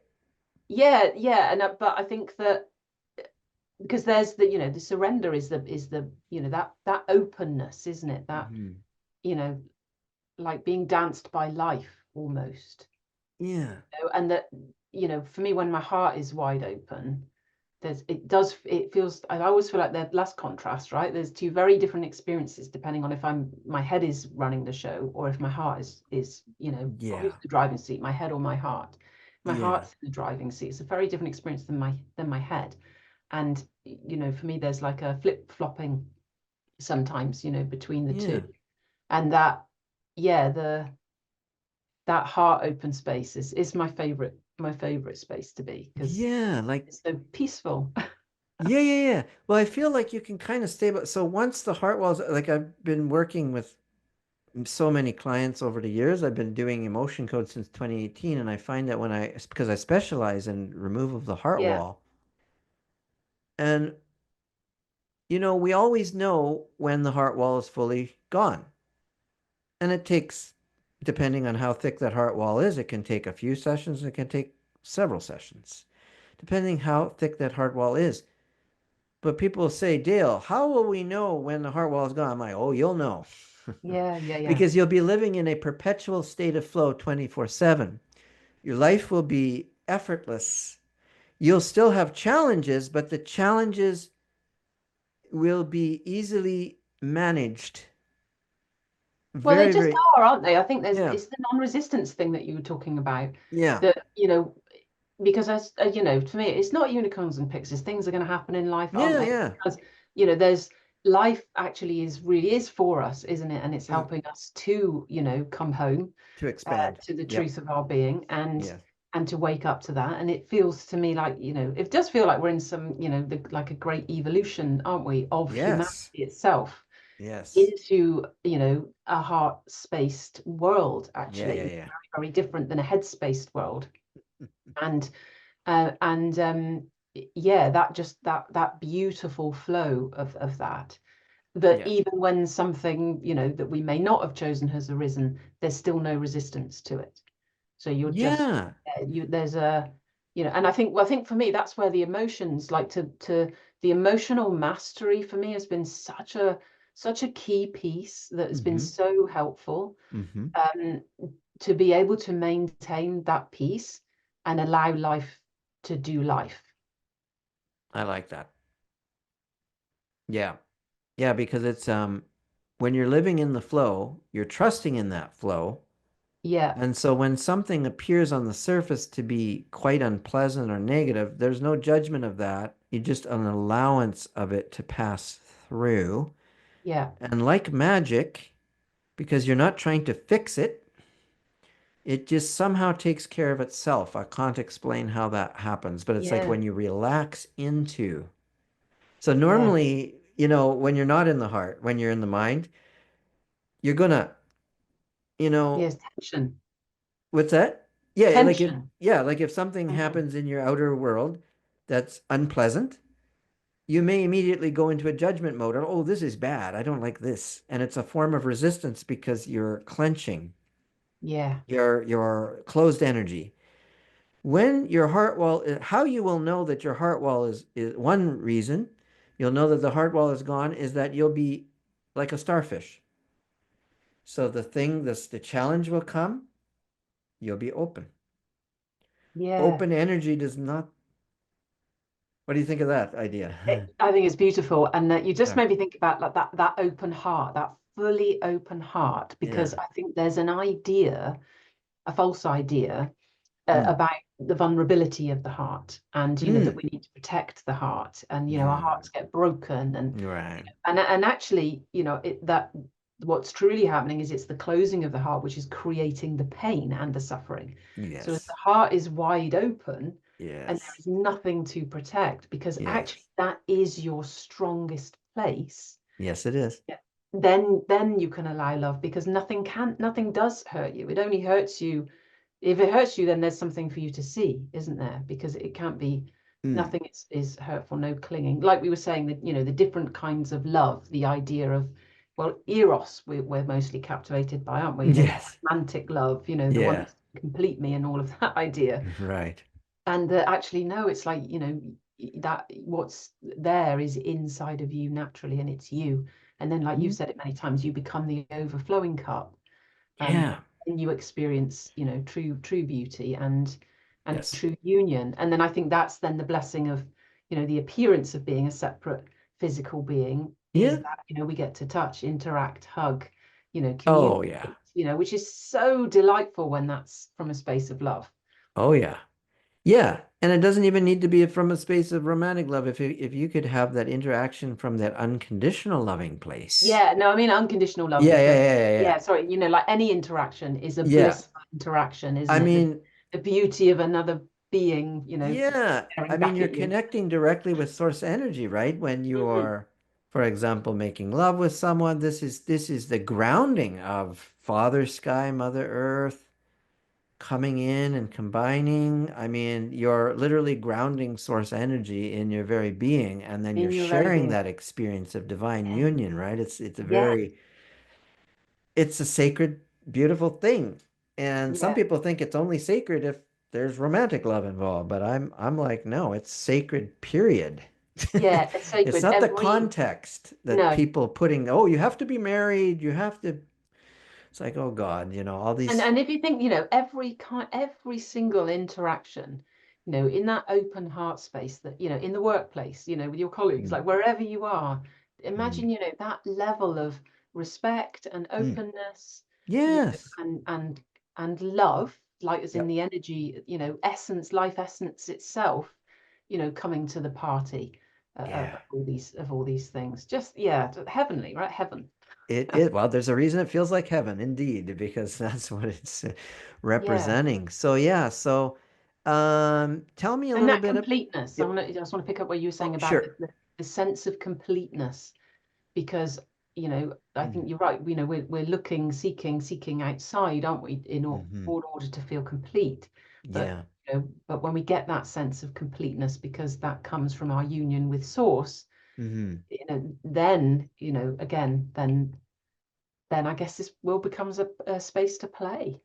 Yeah, and but I think that because there's the, you know, the surrender is the you know, that openness, isn't it? That you know, like being danced by life almost. You know, and that, you know, for me, when my heart is wide open, it feels, I always feel like there's less contrast, right? There's two very different experiences depending on if my head is running the show or if my heart is you know, who's the driving seat, my head or my heart. My heart's in the driving seat. It's a very different experience than my head. And you know, for me, there's like a flip-flopping sometimes, you know, between the two. And that that heart open space is my favorite space to be, because like it's so peaceful. Yeah. Well, I feel like you can kind of stay, but so once the heart walls, like I've been working with so many clients over the years. I've been doing emotion code since 2018, and I find that because I specialize in removal of the heart Yeah. wall, and we always know when the heart wall is fully gone. And it takes, depending on how thick that heart wall is, it can take a few sessions, it can take several sessions, depending how thick that heart wall is. But people say, Dale, how will we know when the heart wall is gone? I'm like, oh, you'll know. Yeah. Because you'll be living in a perpetual state of flow 24/7. Your life will be effortless. You'll still have challenges, but the challenges will be easily managed. Well, they Very, just very, are, aren't they? I think yeah, it's the non-resistance thing that you were talking about. yeah, That, because as to me, it's not unicorns and pixies. Things are going to happen in life, aren't yeah, they? yeah. Because there's life actually really is for us, isn't it? And it's helping us to come home To expand. to the Yep. truth of our being Yeah. and to wake up to that. And it feels to me like it does feel like we're in some like a great evolution, aren't we, of humanity Yes. itself Yes. into a heart-spaced world, Yeah, yeah, actually yeah. very, very different than a head-spaced world. And yeah, that beautiful flow of that Yeah. even when something that we may not have chosen has arisen, there's still no resistance to it. So you're just Yeah. there's a and I think for me that's where the emotions, like to the emotional mastery for me has been such a key piece that has been Mm-hmm. so helpful, Mm-hmm. um to be able to maintain that peace and allow life to do life. I like that. Yeah. Yeah, because it's when you're living in the flow, you're trusting in that flow. Yeah, And so when something appears on the surface to be quite unpleasant or negative, there's no judgment of that. You just an allowance of it to pass through. yeah, And like magic, because you're not trying to fix it, it just somehow takes care of itself. I can't explain how that happens, but it's like yeah, when you relax into. So yeah. normally, when you're not in the heart, when you're in the mind, you're gonna, you know, Yes, tension. what's that? Yeah, Tension. like if something Mhm. happens in your outer world that's unpleasant, you may immediately go into a judgment mode. Oh, this is bad. I don't like this. And it's a form of resistance because you're clenching Yeah, your closed energy. When your heart wall, how you will know that your heart wall is one reason you'll know that the heart wall is gone is that you'll be like a starfish. So the challenge will come, you'll be open. yeah. Open energy does not, what do you think of that idea? I think it's beautiful, and that you just Yeah. made me think about like that open heart, that fully open heart, Yeah. because I think there's an idea, a false idea, Mm. about the vulnerability of the heart, and that Mm. we need to protect the heart, and our Mm. hearts get broken, Right. and actually, that what's truly happening is it's the closing of the heart which is creating the pain and the suffering. So if the Yes. heart is wide open and there Yes. is nothing to protect, because actually Yes. that is your strongest place, Yes, it is. yeah, then you can allow love, because nothing does hurt you. It only hurts you if it hurts you. Then there's something for you to see, isn't there? Because it can't be, Mm. nothing is hurtful, no clinging, like we were saying, that the different kinds of love, the idea of, well, eros, we're mostly captivated by, aren't we? The Yes. romantic love, the one Yeah. that's complete me and all of that idea. Right. And actually no, it's like, that what's there is inside of you naturally, and it's you. And then, like you've Mm. said it many times, you become the overflowing cup, Yeah. and you experience true beauty and Yes. true union. And then I think that's then the blessing of the appearance of being a separate physical being, is Yeah. that we get to touch, interact, hug, Oh, yeah. communicate, which is so delightful when that's from a space of love. Oh, yeah. Yeah. And it doesn't even need to be from a space of romantic love. If you could have that interaction from that unconditional loving place. Yeah, no, I mean unconditional love, Yeah, yeah, because, yeah, yeah, yeah. yeah, sorry, like any interaction is a Yeah. blissful interaction, I isn't it? mean, The beauty of another being, yeah. I staring mean, back you're at you. connecting directly with source energy, right? When you Mhm. are For example, making love with someone. This is the grounding of Father Sky, Mother Earth coming in and combining. I mean, you're literally grounding source energy in your very being, and then you're In your very sharing being. that experience of divine Yeah. union, right? It's a Yeah. very, it's a sacred, beautiful thing. And some Yeah. people think it's only sacred if there's romantic love involved, but I'm like, no, it's sacred, period. Yeah. It's It's sacred. not the Every context that no. people putting, oh, you have to be married, you have to. It's like, oh God, all these. And if you think, every single interaction, in that open heart space that, in the workplace, with your colleagues, Mm, like wherever you are, mm, imagine, that level of respect and mm. openness, Yes. and love, like as in Yep. the energy, essence, life essence itself, coming to the party Yeah. of all these things. Just, yeah, heavenly, right? Heaven. Well, there's a reason it feels like heaven, indeed, because that's what it's Yeah. representing. So yeah, so tell me a And little that bit of. completeness, Yep. I just want to pick up what you were saying Oh, about sure. the sense of completeness, because, I Mm, think you're right. We're looking, seeking outside, aren't we, hmm. order to feel complete. But, Yeah. but when we get that sense of completeness, because that comes from our union with Source, Hmm. then, again, then I guess this world becomes a space to play.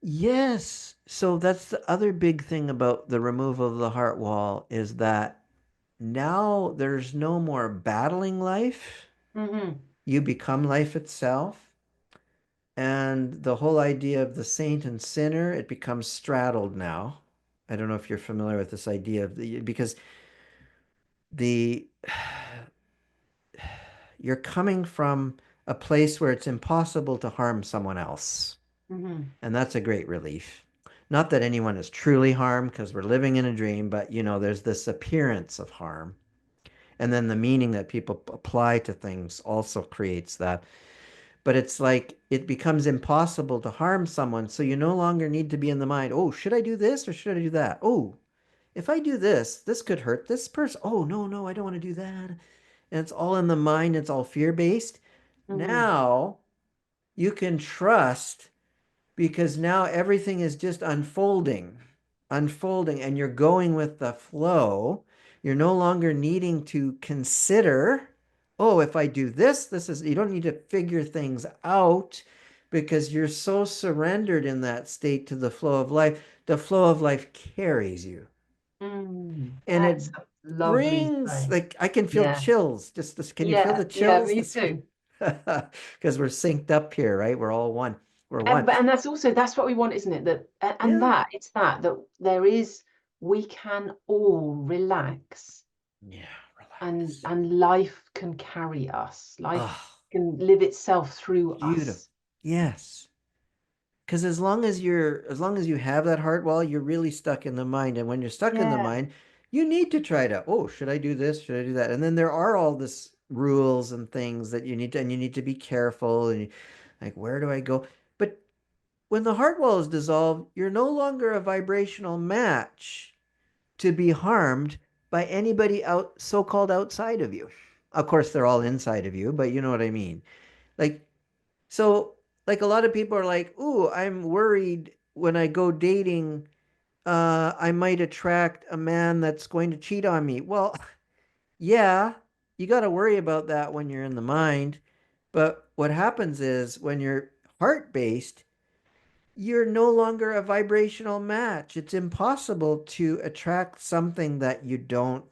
Yes. So that's the other big thing about the removal of the heart wall is that now there's no more battling life. Hmm. You become life itself. And the whole idea of the saint and sinner, it becomes straddled now. I don't know if you're familiar with this idea of because the you're coming from a place where it's impossible to harm someone else. Hmm. And that's a great relief. Not that anyone is truly harmed because we're living in a dream, but there's this appearance of harm. And then the meaning that people apply to things also creates that. But it's like it becomes impossible to harm someone. So you no longer need to be in the mind, oh, should I do this or should I do that? Oh, if I do this, this could hurt this person. Oh, no, no, I don't want to do that. And it's all in the mind, it's all fear based. Hmm. Now you can trust because now everything is just unfolding, and you're going with the flow. You're no longer needing to consider, oh, if I do this, you don't need to figure things out because you're so surrendered in that state to the flow of life. The flow of life carries you. And it That's lovely to brings, say. like, I can feel Yeah. chills. Can you feel Yeah, the yeah, chills? me too. Because we're synced up here, right? We're all one. We're one. And that's what we want, isn't it? And Yeah. that there is, we can all relax, Yeah, and relax. life can carry us. Life Oh, can live itself through beautiful. us. Yes. Because as long as you have that heart wall, you're really stuck in the mind. And when you're stuck in the Yeah. mind, you need to try to, oh, should I do this? Should I do that? And then there are all this rules and things that you need to be careful. And like, where do I go? But when the heart wall is dissolved, you're no longer a vibrational match to be harmed by anybody so-called outside of you. Of course, they're all inside of you, but you know what I mean. Like, so, like a lot of people are like, "Ooh, I'm worried when I go dating, I might attract a man that's going to cheat on me." Well, yeah, you got to worry about that when you're in the mind. But what happens is when you're heart-based, you're no longer a vibrational match. It's impossible to attract something that you don't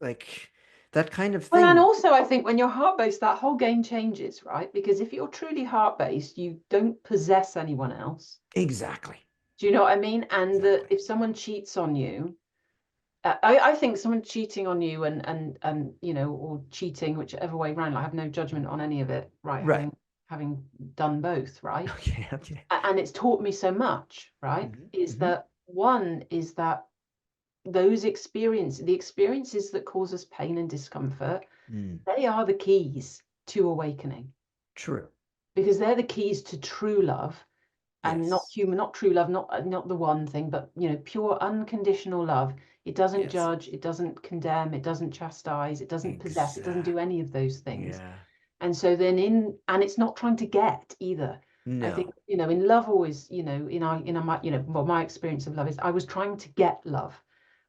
like, that kind of Well, and thing. also I think when you're heart-based, that whole game changes, right? Because if you're truly heart-based, you don't possess anyone else. Exactly. Do you know what I mean? And that Exactly. if someone cheats on you, I think someone cheating on you and or cheating, whichever way around, I have no judgment on any of it, right? Right. Having done both, right? Okay. Okay. And it's taught me so much, right? Hmm. Is Hmm. that one is that the experiences that cause us pain and discomfort, Mm, they are the keys to awakening, true. because they're the keys to true love. and not human, not true love, not the one thing, but pure unconditional love. It doesn't judge, it doesn't condemn, it doesn't chastise, it doesn't possess, it doesn't do any of those things. And so then and it's not trying to get either. I think in love always, my experience of love is I was trying to get love.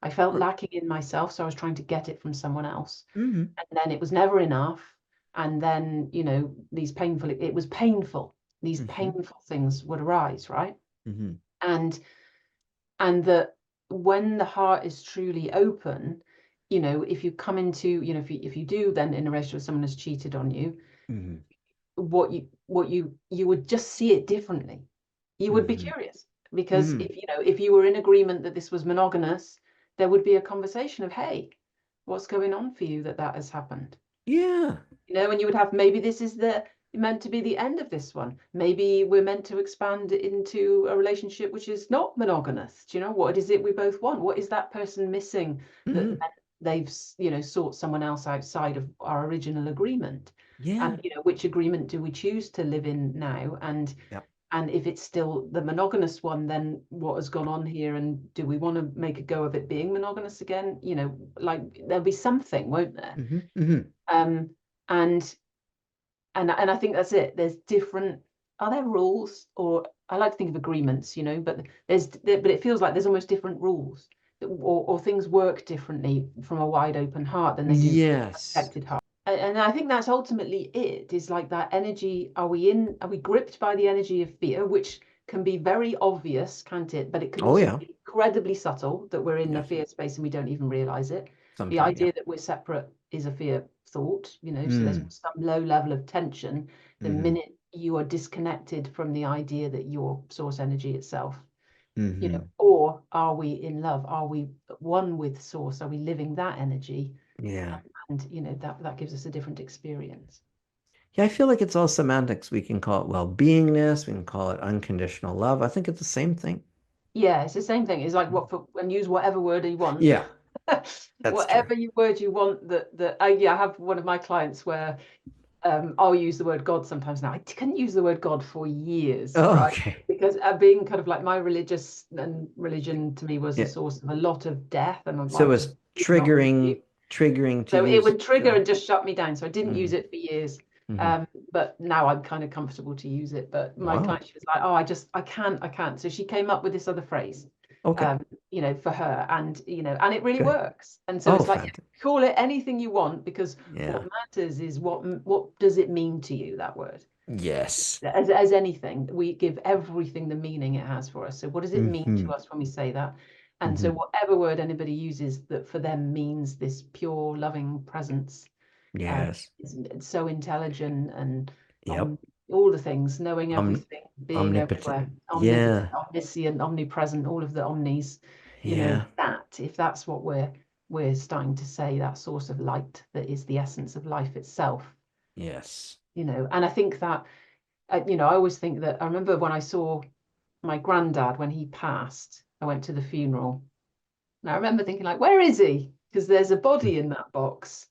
I felt lacking in myself, so I was trying to get it from someone else. And then it was never enough. And then, it was painful. These painful things would arise, right? And that when the heart is truly open, if you come into, if you do then in a relationship with someone who's cheated on you, what you would just see it differently. You would be curious, because if you were in agreement that this was monogamous, there would be a conversation of, hey, what's going on for you that has happened? And you would have, maybe this is meant to be the end of this one. Maybe we're meant to expand into a relationship which is not monogamous. Do you know, what is it we both want? What is that person missing that they've sought someone else outside of our original agreement? And which agreement do we choose to live in now? And if it's still the monogamous one, then what has gone on here? And do we want to make a go of it being monogamous again? Like there'll be something, won't there? And I think that's it. There's different. Are there rules? Or I like to think of agreements, but it feels like there's almost different rules, or things work differently from a wide open heart than they do from a protected heart. And I think that's ultimately it, is like that energy. Are we gripped by the energy of fear, which can be very obvious, can't it? But it can also be incredibly subtle, that we're in the fear space and we don't even realize it. The idea that we're separate is a fear thought, so there's some low level of tension the minute you are disconnected from the idea that you're source energy itself. Or are we in love? Are we one with source? Are we living that energy? And that gives us a different experience. I feel like it's all semantics. We can call it well-beingness, we can call it unconditional love. I think it's the same thing. It's the same thing. It's like and use whatever word you want. Whatever word you want. I have one of my clients where I'll use the word God sometimes now. I couldn't use the word God for years, right? Because being kind of like my religion to me was the source of a lot of death, and so it was triggering so it would trigger and just shut me down. So I didn't use it for years. But now I'm kind of comfortable to use it. But my client, she was like, oh, I can't. So she came up with this other phrase, for her, and and it really works. And so it's like, call it anything you want, because what matters is what does it mean to you, that word? As anything, we give everything the meaning it has for us. So what does it mean to us when we say that? And so whatever word anybody uses that for them means this pure loving presence, it's so intelligent and all the things, knowing everything, being everywhere, omniscient, omnipresent, all of the omnis, that if that's what we're starting to say, that source of light that is the essence of life itself. And I think that I always think that, I remember when I saw my granddad when he passed, I went to the funeral, and I remember thinking, like, where is he? Because there's a body in that box,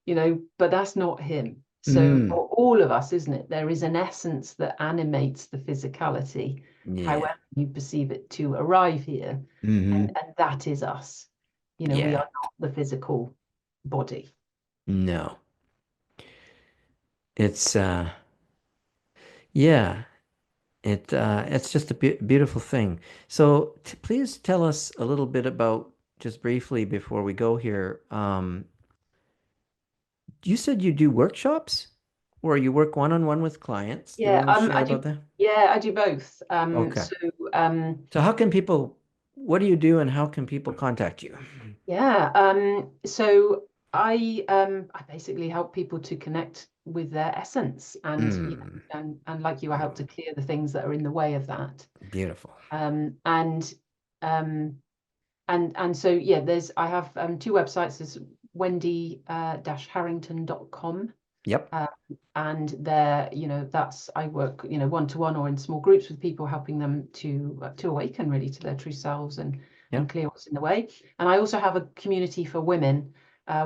but that's not him. So for all of us, isn't it? There is an essence that animates the physicality, however you perceive it to arrive here, and that is us. We are not the physical body. No. It's it's just a beautiful thing. So please tell us a little bit about, just briefly before we go here, you said you do workshops, or you work one-on-one with clients? Do you want to share about that? I do both. So how can people, what do you do, and how can people contact you? So I basically help people to connect with their essence, and and like you, I help to clear the things that are in the way of that. Beautiful. And so I have two websites. There's Wendy-Harrington.com. And there, I work, one-to-one or in small groups with people, helping them to awaken really to their true selves and clear what's in the way. And I also have a community for women,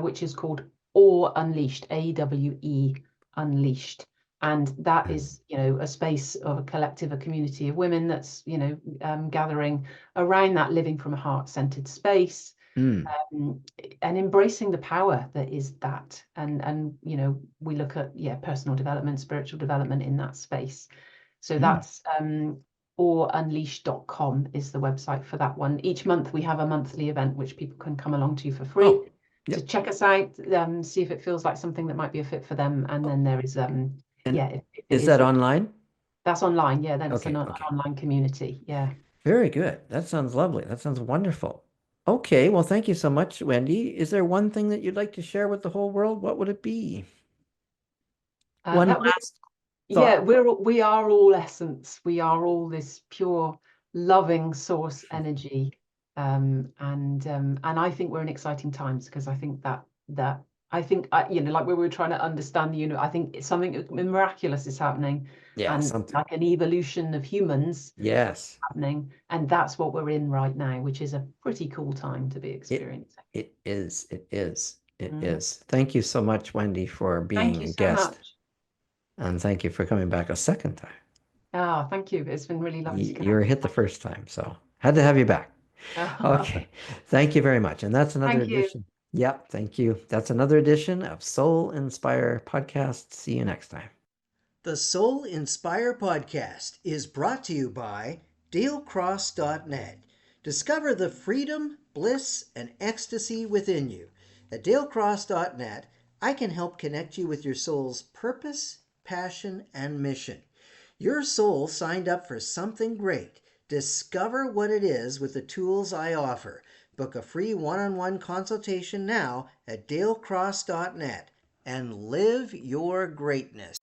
which is called Awe Unleashed, AWE Unleashed. And that is, a space of a collective, a community of women that's, gathering around that, living from a heart-centered space, and embracing the power that is that. And we look at, personal development, spiritual development in that space. So that's or unleash.com is the website for that one. Each month we have a monthly event which people can come along to for free to check us out, see if it feels like something that might be a fit for them. And then there is is that online? That's online, yeah. That's an online community, yeah. Very good. That sounds lovely. That sounds wonderful. Okay, well, thank you so much, Wendy. Is there one thing that you'd like to share with the whole world? What would it be? One last thought. Yeah, we are all essence. We are all this pure, loving source energy, and I think we're in exciting times, because I think that like we were trying to understand the universe. I think something miraculous is happening, and like an evolution of humans, happening, and that's what we're in right now, which is a pretty cool time to be experiencing. It is. Thank you so much, Wendy, for being a guest. Much. And thank you for coming back a second time. Oh, thank you. It's been really lovely. You were hit the first time, so had to have you back. Okay. Thank you very much. And that's another edition. Yep. Thank you. That's another edition of Soul Inspire Podcast. See you next time. The Soul Inspire Podcast is brought to you by DaleCross.net. Discover the freedom, bliss, and ecstasy within you. At DaleCross.net, I can help connect you with your soul's purpose, passion, and mission. Your soul signed up for something great. Discover what it is with the tools I offer. Book a free one-on-one consultation now at DaleCross.net and live your greatness.